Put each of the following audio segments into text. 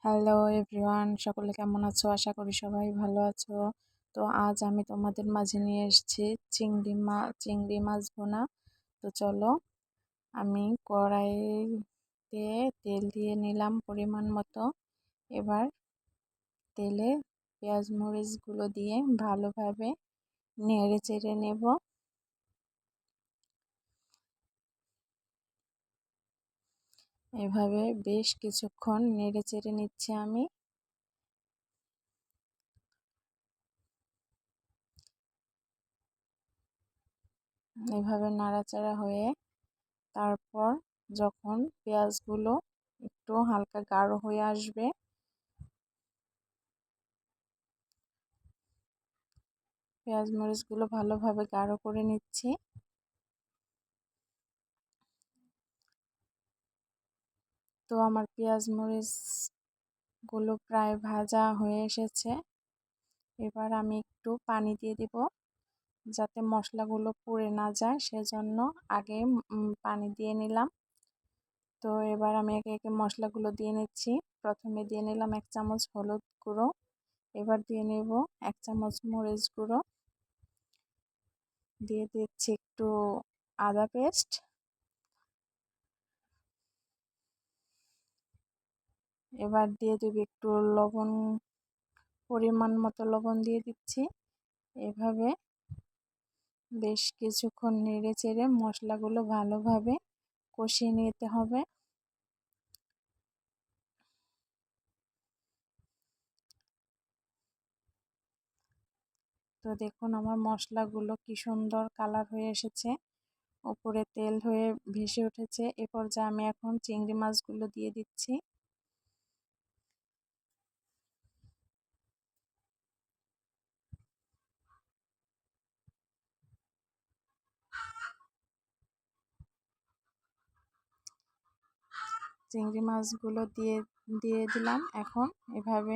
Hello everyone, সকলে কেমন আছো? আশা করি সবাই ভালো আছো। তো আজ আমি তোমাদের মাঝে নিয়ে এসেছি চিংড়ি মাছ ভুনা। তো চলো, আমি কড়াইতে তেল দিয়ে নিলাম পরিমাণ মতো। এবার তেলে পেঁয়াজ মরিচগুলো দিয়ে ভালোভাবে নেড়ে চেড়ে নেব। এভাবে বেশ কিছুক্ষণ নেড়ে চেড়ে নিচ্ছি আমি। এভাবে নাড়াচাড়া হয়ে তারপর যখন পেঁয়াজগুলো একটু হালকা গাঢ় হয়ে আসবে, পেঁয়াজ মরিচগুলো ভালোভাবে গাঢ় করে নিচ্ছি। তো আমার পেঁয়াজ মরিচগুলো প্রায় ভাজা হয়ে এসেছে। এবার আমি একটু পানি দিয়ে দিব যাতে মশলাগুলো পুড়ে না যায়, সেজন্য আগে পানি দিয়ে নিলাম। তো এবার আমি একে একে মশলাগুলো দিয়ে নিচ্ছি। প্রথমে দিয়ে নিলাম 1 চামচ হলুদ গুঁড়ো, এবার দিয়ে নেব 1 চামচ মরিচ গুঁড়ো, দিয়ে দিচ্ছি একটু আদা পেস্ট, এবার দিয়ে দেব একটু লবণ, পরিমাণ মতো লবণ দিয়ে দিচ্ছি। এভাবে বেশ কিছুক্ষণ নেড়ে চেড়ে মশলাগুলো ভালোভাবে কষিয়ে নিতে হবে। তো দেখুন আমার মশলাগুলো কি সুন্দর কালার হয়ে এসেছে, উপরে তেল হয়ে ভেসে উঠেছে। এ পর্যায়ে আমি এখন চিংড়ি মাছগুলো দিয়ে দিচ্ছি। চিংড়ি মাছগুলো দিয়ে দিলাম। এখন এভাবে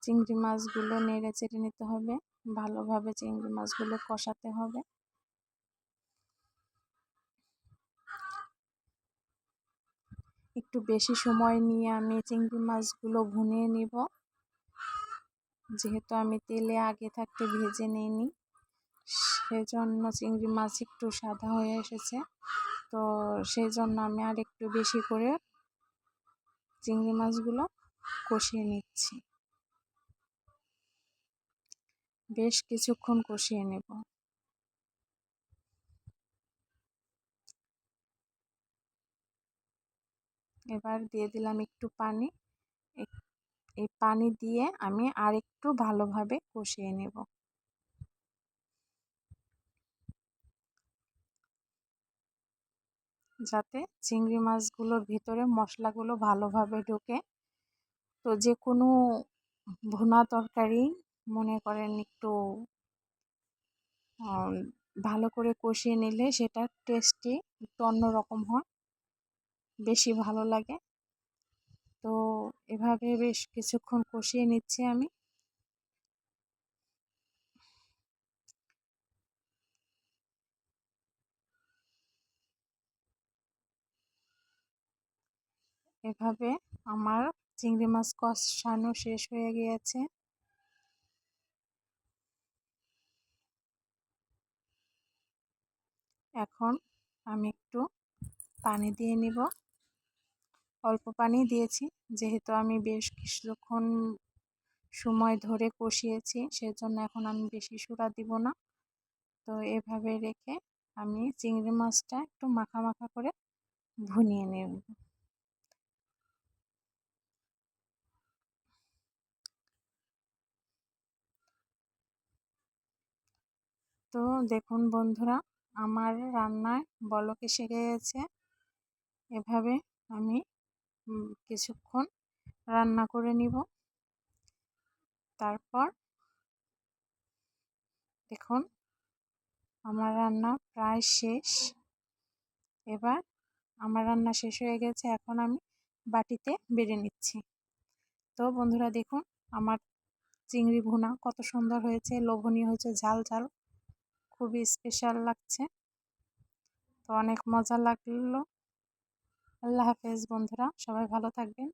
চিংড়ি মাছগুলো নেড়ে চেড়ে নিতে হবে, ভালোভাবে চিংড়ি মাছগুলো কষাতে হবে। একটু বেশি সময় নিয়ে আমি চিংড়ি মাছগুলো ভুনিয়ে নিব, যেহেতু আমি তেলে আগে থাকতে ভেজে নিইনি, সেজন্য চিংড়ি মাছ একটু সাদা হয়ে এসেছে। তো সেই জন্য আমি আর একটু বেশি করে চিংড়ি মাছগুলো কষিয়ে নিচ্ছি, বেশ কিছুক্ষণ কষিয়ে নেব। এবার দিয়ে দিলাম একটু পানি। এই পানি দিয়ে আমি আর একটু ভালোভাবে কষিয়ে নেব, যাতে চিংড়ি মাছগুলোর ভিতরে মশলাগুলো ভালোভাবে ঢোকে। তো যে কোনো ভুনা তরকারি মনে করেন একটু ভালো করে কষিয়ে নিলে সেটা টেস্টি একটু অন্যরকম হয়, বেশি ভালো লাগে। তো এভাবে বেশ কিছুক্ষণ কষিয়ে নিচ্ছি আমি। এভাবে আমার চিংড়ি মাছ কষানো শেষ হয়ে গিয়েছে। এখন আমি একটু পানি দিয়ে নিব, অল্প পানি দিয়েছি, যেহেতু আমি বেশ কিছুক্ষণ সময় ধরে কষিয়েছি, সেজন্য এখন আমি বেশি সুরা দিব না। তো এভাবে রেখে আমি চিংড়ি মাছটা একটু মাখা মাখা করে ভুনিয়ে নেব। তো দেখুন বন্ধুরা, আমার রান্নায় বলক এসে গেছে। এভাবে আমি কিছুক্ষণ রান্না করে নিব। তারপর দেখুন আমার রান্না প্রায় শেষ। এবার আমার রান্না শেষ হয়ে গেছে, এখন আমি বাটিতে বেড়ে নিচ্ছি। তো বন্ধুরা দেখুন আমার চিংড়ি ভুনা কত সুন্দর হয়েছে, লোভনীয় হয়েছে, ঝাল ঝাল, খুবই স্পেশাল লাগছে। তো অনেক মজা লাগলো। আল্লাহ হাফেজ বন্ধুরা, সবাই ভালো থাকবেন।